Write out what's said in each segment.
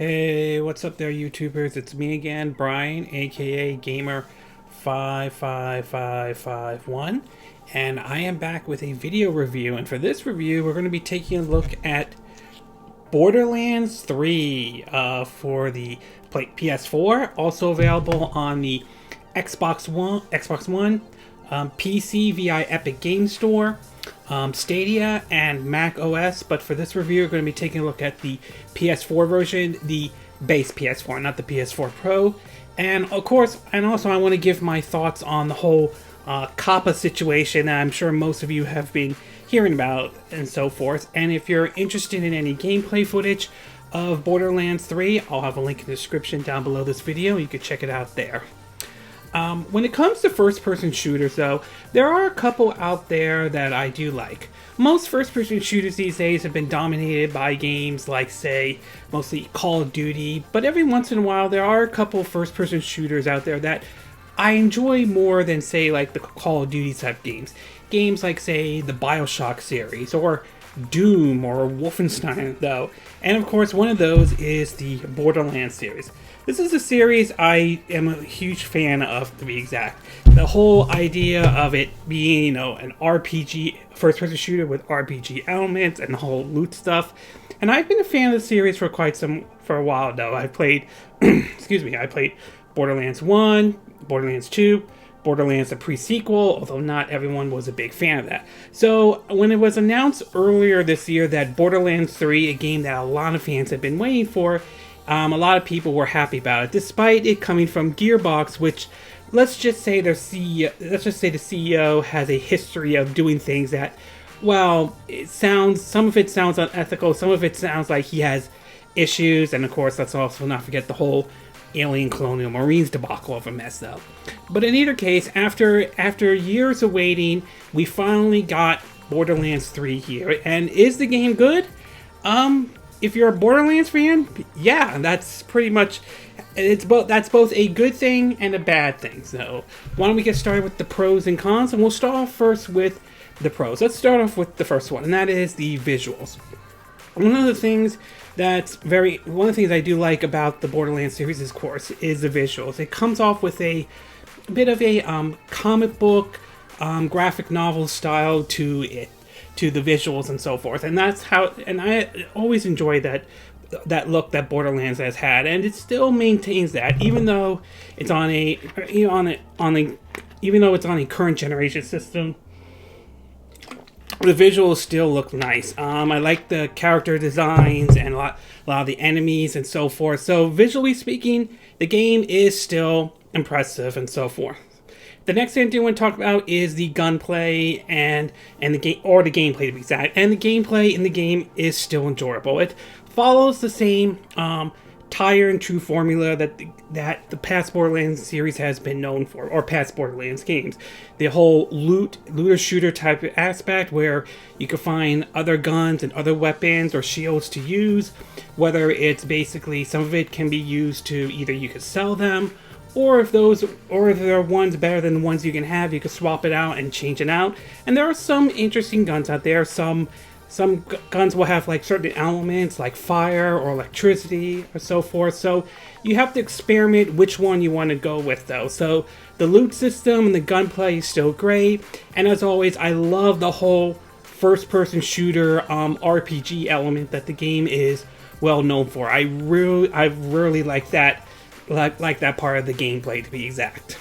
Hey, what's up there, YouTubers? It's me again, Brian, aka Gamer55551, and I am back with a video review. And for this review, we're going to be taking a look at Borderlands 3 for the PS4, also available on the XboxOne, PC via Epic Game Store, Stadia, and Mac OS. But for this review, we're going to be taking a look at the PS4 version, the base PS4, not the PS4 Pro. And of course, and also I want to give my thoughts on the whole COPPA situation that I'm sure most of you have been hearing about and so forth. And if you're interested in any gameplay footage of Borderlands 3, I'll have a link in the description down below this video. You can check it out there. When it comes to first-person shooters, though, there are a couple out there that I do like. Most first-person shooters these days have been dominated by games like, say, mostly Call of Duty, but every once in a while there are a couple first-person shooters out there that I enjoy more than, say, like the Call of Duty type games. Games like, say, the BioShock series, or Doom, or Wolfenstein, though. And of course, one of those is the Borderlands series. This is a series I am a huge fan of, to be exact. The whole idea of it being, you know, an RPG, first-person shooter with RPG elements and the whole loot stuff. And I've been a fan of the series for a while though. I played, I played Borderlands 1, Borderlands 2, Borderlands the pre-sequel, although not everyone was a big fan of that. So when it was announced earlier this year that Borderlands 3, a game that a lot of fans have been waiting for, a lot of people were happy about it, despite it coming from Gearbox, which let's just say the CEO has a history of doing things that, well, some of it sounds unethical, some of it sounds like he has issues, and of course let's also not forget the whole Alien Colonial Marines debacle of a mess, though. But in either case, after years of waiting, we finally got Borderlands 3 here. And is the game good? If you're a Borderlands fan, yeah, that's pretty much, that's both a good thing and a bad thing. So why don't we get started with the pros and cons, and we'll start off first with the pros. Let's start off with the first one, and that is the visuals. One of the things I do like about the Borderlands series, of course, is the visuals. It comes off with a bit of a comic book, graphic novel style to it, to the visuals and so forth, and that's how. And I always enjoy that look that Borderlands has had, and it still maintains that, even though it's on a current generation system. The visuals still look nice. I like the character designs and a lot of the enemies and so forth. So visually speaking, the game is still impressive and so forth. The next thing I do want to talk about is the gunplay and the game, or the gameplay to be exact. And the gameplay in the game is still enjoyable. It follows the same tire and true formula that the past Borderlands series has been known for, or past Borderlands games. The whole looter shooter type of aspect, where you can find other guns and other weapons or shields to use, whether it's basically some of it can be used to either you could sell them, or if there are ones better than the ones you can have, you can swap it out and change it out. And there are some interesting guns out there. Some guns will have like certain elements like fire or electricity or so forth. So you have to experiment which one you want to go with, though. So the loot system and the gunplay is still great. And as always, I love the whole first-person shooter RPG element that the game is well known for. I really like that. Like that part of the gameplay, to be exact.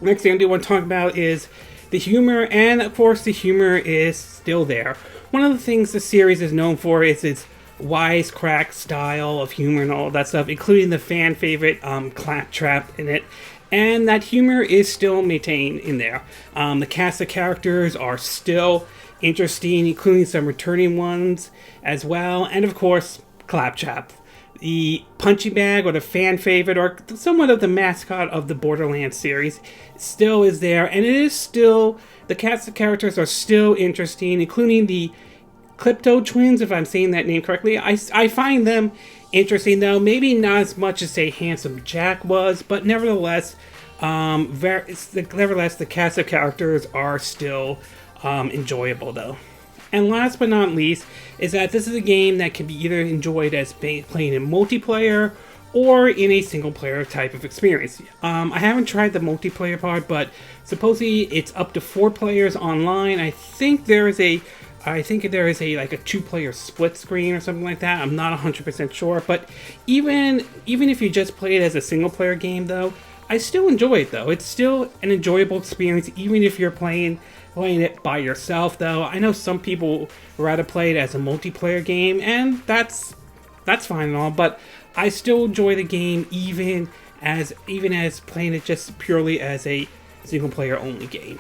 Next thing I do want to talk about is the humor, and of course the humor is still there. One of the things the series is known for is its wisecrack style of humor and all that stuff, including the fan favorite Claptrap in it, and that humor is still maintained in there. The cast of characters are still interesting, including some returning ones as well, and of course Claptrap, the punching bag or the fan favorite or somewhat of the mascot of the Borderlands series, still is there, and it is still, the cast of characters are still interesting, including the Clipto twins, if I'm saying that name correctly. I find them interesting, though maybe not as much as, say, Handsome Jack was, but nevertheless the cast of characters are still enjoyable, though. And last but not least is that this is a game that can be either enjoyed as playing in multiplayer or in a single player type of experience. I haven't tried the multiplayer part, but supposedly it's up to 4 players online. I think there is a like a 2-player split screen or something like that. I'm not 100% sure, but even if you just play it as a single player game though, I still enjoy it though. It's still an enjoyable experience even if you're playing it by yourself though. I know some people rather play it as a multiplayer game, and that's fine and all, but I still enjoy the game even as playing it just purely as a single player only game.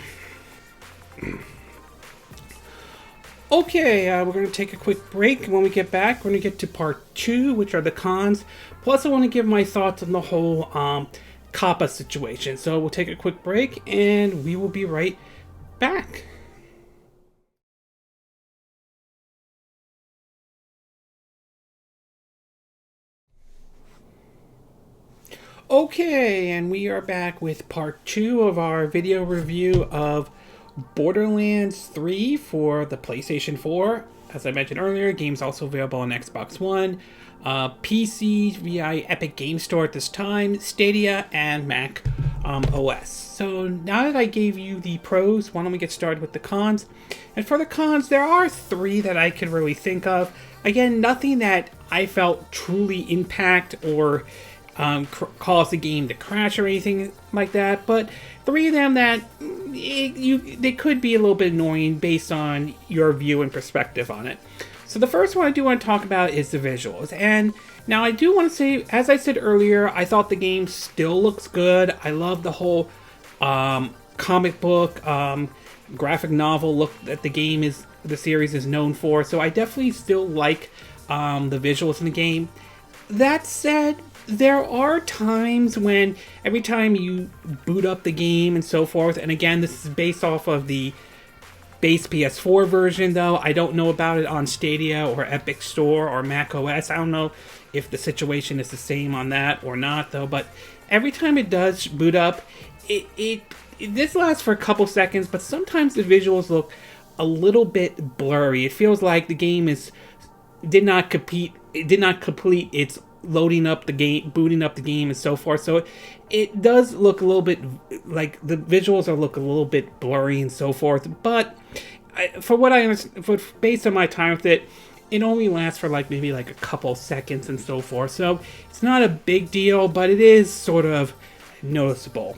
Okay, we're going to take a quick break. When we get back, we're going to get to part 2, which are the cons. Plus, I want to give my thoughts on the whole COPPA situation. So we'll take a quick break, and we will be right back. Okay, and we are back with part 2 of our video review of Borderlands 3 for the PlayStation 4. As I mentioned earlier, game's also available on Xbox One, PC via Epic Game Store at this time, Stadia, and Mac OS. So now that I gave you the pros, why don't we get started with the cons? And for the cons, there are 3 that I could really think of. Again, nothing that I felt truly impact or cause the game to crash or anything like that, but 3 of them that they could be a little bit annoying based on your view and perspective on it. So the first one I do want to talk about is the visuals. And now I do want to say, as I said earlier, I thought the game still looks good. I love the whole comic book, graphic novel look that the series is known for. So I definitely still like the visuals in the game. That said, there are times when every time you boot up the game and so forth, and again, this is based off of the base PS4 version though. I don't know about it on Stadia or Epic Store or Mac OS. I don't know if the situation is the same on that or not though, but every time it does boot up, this lasts for a couple seconds, but sometimes the visuals look a little bit blurry. It feels like the game did not complete its loading up the game, booting up the game, and so forth. So it does look a little bit like the visuals look a little bit blurry and so forth. But for what I understand, based on my time with it, it only lasts for maybe a couple seconds and so forth. So it's not a big deal, but it is sort of noticeable.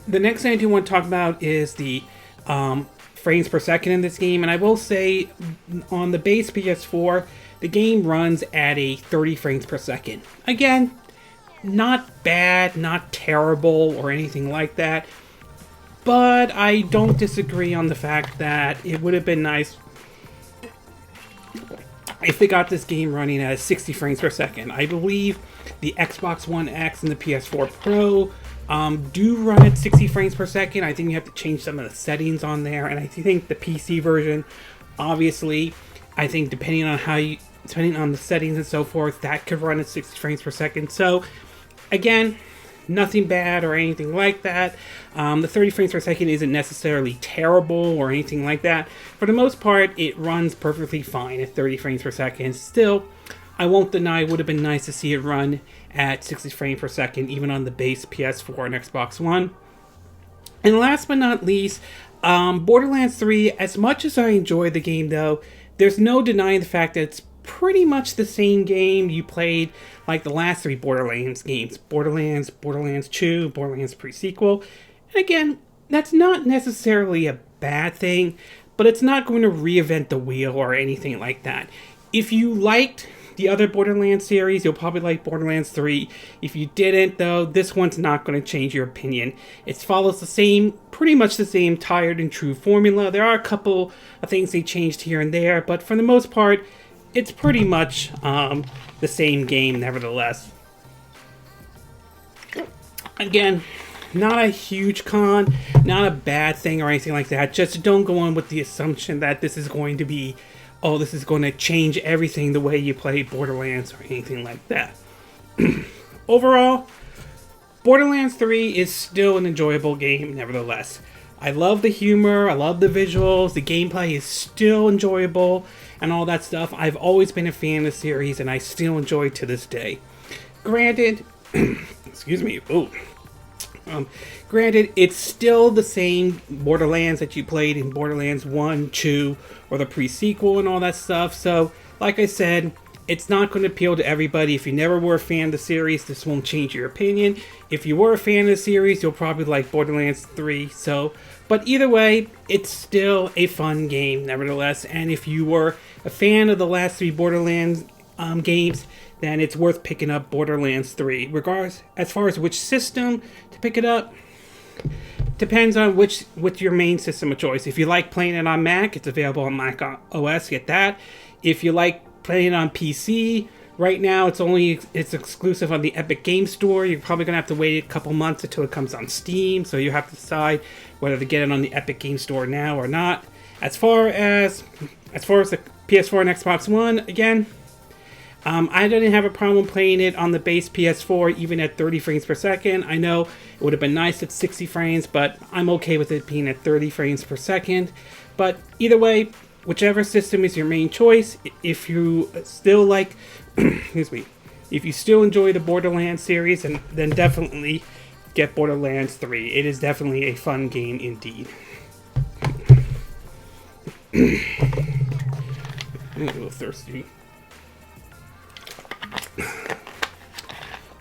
The next thing I do want to talk about is the frames per second in this game, and I will say on the base PS4, the game runs at a 30 frames per second. Again, not bad, not terrible or anything like that, but I don't disagree on the fact that it would have been nice if they got this game running at 60 frames per second. I believe the Xbox One X and the PS4 Pro do run at 60 frames per second. I think you have to change some of the settings on there, and I think the PC version, obviously, I think depending on the settings and so forth, that could run at 60 frames per second. So again, nothing bad or anything like that. The 30 frames per second isn't necessarily terrible or anything like that. For the most part, it runs perfectly fine at 30 frames per second. Still, I won't deny it would have been nice to see it run at 60 frames per second, even on the base PS4 and Xbox One. And last but not least, Borderlands 3, as much as I enjoy the game though, there's no denying the fact that it's pretty much the same game you played like the last 3 Borderlands games. Borderlands, Borderlands 2, Borderlands pre-sequel. And again, that's not necessarily a bad thing, but it's not going to reinvent the wheel or anything like that. If you liked the other Borderlands series, you'll probably like Borderlands 3. If you didn't, though, this one's not going to change your opinion. It follows pretty much the same tired and true formula. There are a couple of things they changed here and there, but for the most part, it's pretty much the same game nevertheless. Again, not a huge con, not a bad thing or anything like that. Just don't go on with the assumption that this is going to change everything the way you play Borderlands or anything like that. Overall, Borderlands 3 is still an enjoyable game nevertheless. I love the humor, I love the visuals, the gameplay is still enjoyable, and all that stuff. I've always been a fan of the series, and I still enjoy it to this day. Granted, excuse me, granted, it's still the same Borderlands that you played in Borderlands 1, 2, or the pre-sequel and all that stuff. So, like I said, it's not going to appeal to everybody. If you never were a fan of the series, this won't change your opinion. If you were a fan of the series, you'll probably like Borderlands 3. But either way, it's still a fun game, nevertheless. And if you were a fan of the last 3 Borderlands games, then it's worth picking up Borderlands 3. Regardless, as far as which system to pick it up, depends on what's your main system of choice. If you like playing it on Mac, it's available on Mac OS. Get that. If you like playing it on PC, right now it's exclusive on the Epic Game Store. You're probably gonna have to wait a couple months until it comes on Steam. So you have to decide whether to get it on the Epic Game Store now or not. As far as the PS4 and Xbox One, again, I didn't have a problem playing it on the base PS4, even at 30 frames per second. I know it would have been nice at 60 frames, but I'm okay with it being at 30 frames per second. But either way, whichever system is your main choice, if you still like, excuse me, if you still enjoy the Borderlands series, then definitely get Borderlands 3. It is definitely a fun game indeed. I'm a little thirsty.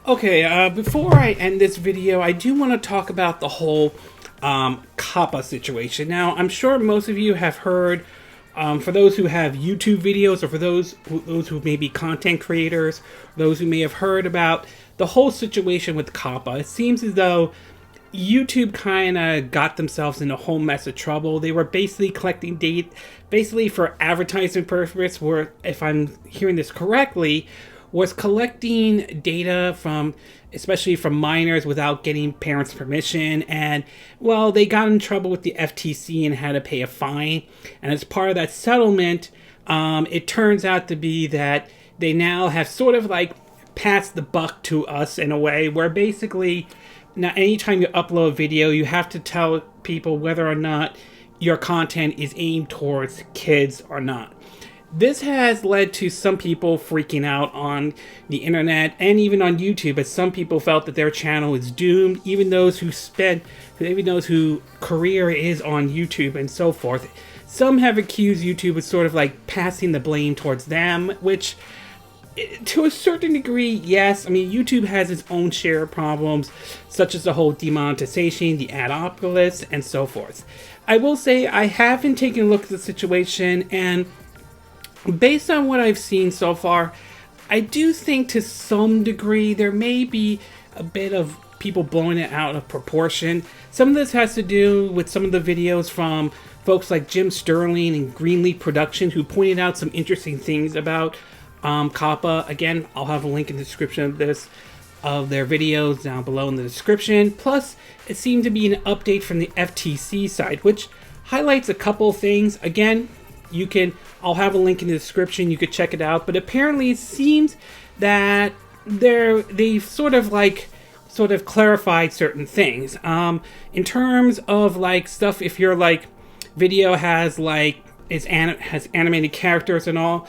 Okay, before I end this video, I do want to talk about the whole COPPA situation. Now, I'm sure most of you have heard, for those who have YouTube videos, or for those who may be content creators, those who may have heard about the whole situation with COPPA. It seems as though YouTube kind of got themselves in a whole mess of trouble. They were basically collecting data, basically for advertising purposes, where, if I'm hearing this correctly, was collecting data especially from minors without getting parents' permission, and, well, they got in trouble with the FTC and had to pay a fine. And as part of that settlement, it turns out to be that they now have sort of like passed the buck to us in a way, where basically now anytime you upload a video, you have to tell people whether or not your content is aimed towards kids or not. This has led to some people freaking out on the internet and even on YouTube, as some people felt that their channel is doomed, even those whose career is on YouTube and so forth. Some have accused YouTube of sort of like passing the blame towards them, which, to a certain degree, yes. I mean, YouTube has its own share of problems, such as the whole demonetization, the adopolis, and so forth. I will say I have been taking a look at the situation, and based on what I've seen so far, I do think to some degree there may be a bit of people blowing it out of proportion. Some of this has to do with some of the videos from folks like Jim Sterling and Greenleaf Production, who pointed out some interesting things about COPPA. Again, I'll have a link in the description of their videos down below in the description. Plus, it seemed to be an update from the FTC side, which highlights a couple things. Again, I'll have a link in the description, you could check it out, but apparently it seems that they've sort of clarified certain things. In terms of like stuff, if your like video has animated characters and all,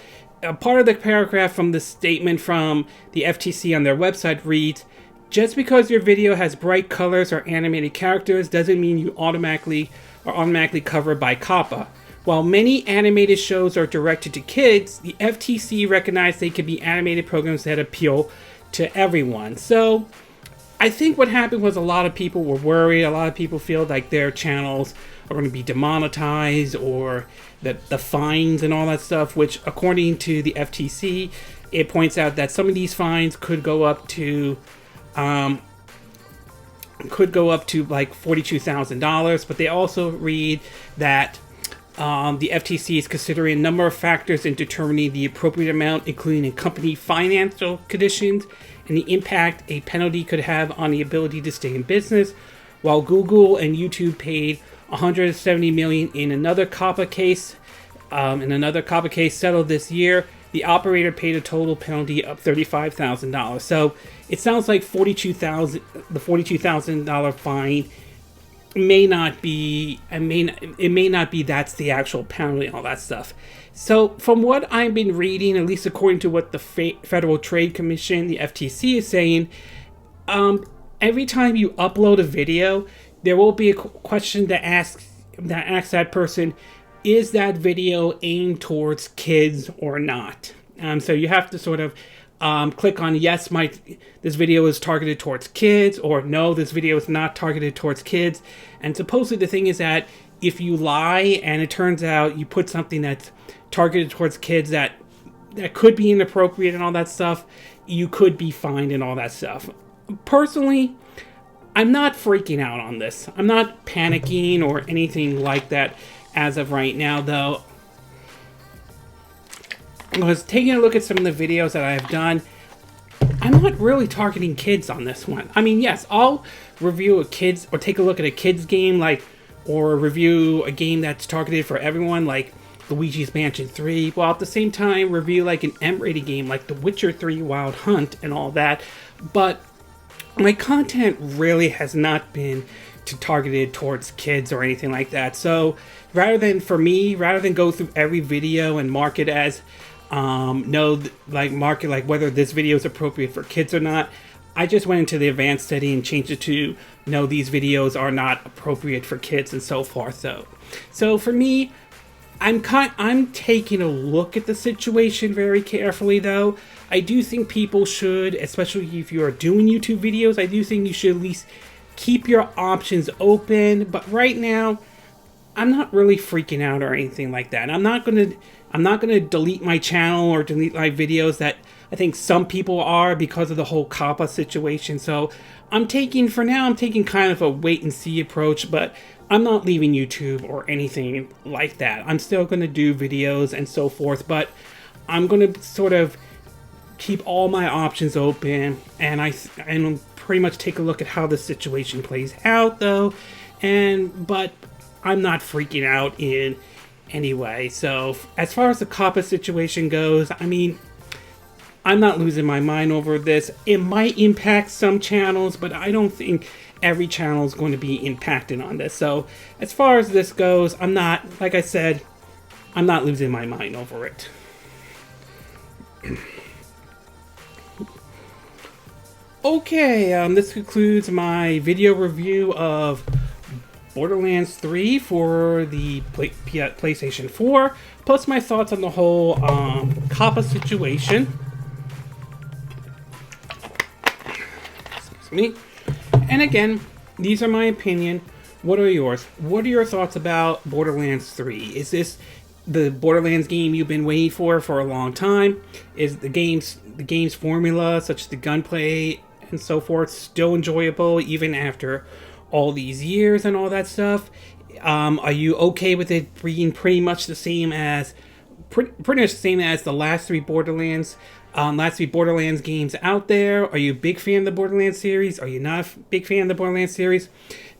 part of the paragraph from the statement from the FTC on their website reads, "Just because your video has bright colors or animated characters doesn't mean you are automatically covered by COPPA. While many animated shows are directed to kids, the FTC recognized they could be animated programs that appeal to everyone." So I think what happened was a lot of people were worried. A lot of people feel like their channels are going to be demonetized, or the fines and all that stuff, which according to the FTC, it points out that some of these fines could go up to like $42,000, but they also read that the FTC is considering a number of factors in determining the appropriate amount, including a company financial conditions and the impact a penalty could have on the ability to stay in business. While Google and YouTube paid $170 million in another COPPA case, settled this year, the operator paid a total penalty of $35,000. So it sounds like the $42,000 fine may not be, it may not be that's the actual penalty and all that stuff. So from what I've been reading, at least according to what the Federal Trade Commission, the FTC, is saying, every time you upload a video, there will be a question that asks that person, is that video aimed towards kids or not? So you have to sort of click on yes, this video is targeted towards kids, or no, this video is not targeted towards kids. And supposedly the thing is that if you lie and it turns out you put something that's targeted towards kids that could be inappropriate and all that stuff, you could be fined and all that stuff. Personally, I'm not freaking out on this. I'm not panicking or anything like that as of right now, though. I was taking a look at some of the videos that I've done. I'm not really targeting kids on this one. I mean, yes, I'll review a kids or take a look at a kids game, or review a game that's targeted for everyone, like Luigi's Mansion 3, while at the same time review like an M-rated game like The Witcher 3 Wild Hunt and all that. But my content really has not been targeted towards kids or anything like that. So rather than go through every video and mark it as mark it like whether this video is appropriate for kids or not, I just went into the advanced setting and changed it to no, these videos are not appropriate for kids and so forth. So for me, I'm taking a look at the situation very carefully, though. I do think people should, especially if you are doing YouTube videos, I do think you should at least keep your options open. But right now, I'm not really freaking out or anything like that. I'm not gonna delete my channel or delete my videos that I think some people are because of the whole COPPA situation. So I'm taking kind of a wait and see approach, but I'm not leaving YouTube or anything like that. I'm still going to do videos and so forth, but I'm going to sort of keep all my options open, and pretty much take a look at how the situation plays out, though. But I'm not freaking out in any way. So as far as the COPPA situation goes, I mean, I'm not losing my mind over this. It might impact some channels, but I don't think every channel is going to be impacted on this. So as far as this goes, I'm not, like I said, I'm not losing my mind over it. Okay, this concludes my video review of Borderlands 3 for the PlayStation 4, plus my thoughts on the whole COPPA situation. Excuse me. And again, these are my opinion. What are yours? What are your thoughts about Borderlands 3? Is this the Borderlands game you've been waiting for a long time? Is the game's formula, such as the gunplay and so forth, still enjoyable even after all these years and all that stuff? Are you okay with it being pretty much the same as the last three Borderlands games out there? Are you a big fan of the Borderlands series? Are you not a big fan of the Borderlands series?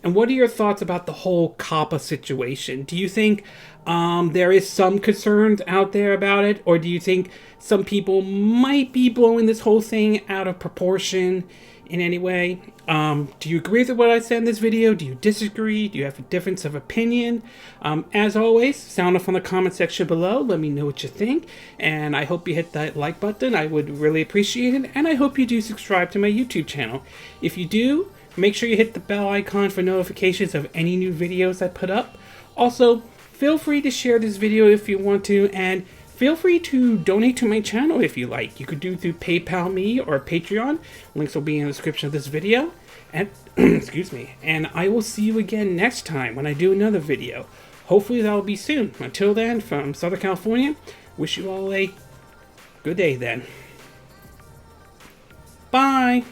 And what are your thoughts about the whole COPPA situation? Do you think there is some concerns out there about it? Or do you think some people might be blowing this whole thing out of proportion in any way? Do you agree with what I said in this video? Do you disagree? Do you have a difference of opinion? As always, sound off on the comment section below. Let me know what you think. And I hope you hit that like button. I would really appreciate it. And I hope you do subscribe to my YouTube channel. If you do, make sure you hit the bell icon for notifications of any new videos I put up. Also, feel free to share this video if you want to, and feel free to donate to my channel if you like. You could do through PayPal me or Patreon. Links will be in the description of this video. And excuse me. And I will see you again next time when I do another video. Hopefully that will be soon. Until then, from Southern California, wish you all a good day then. Bye!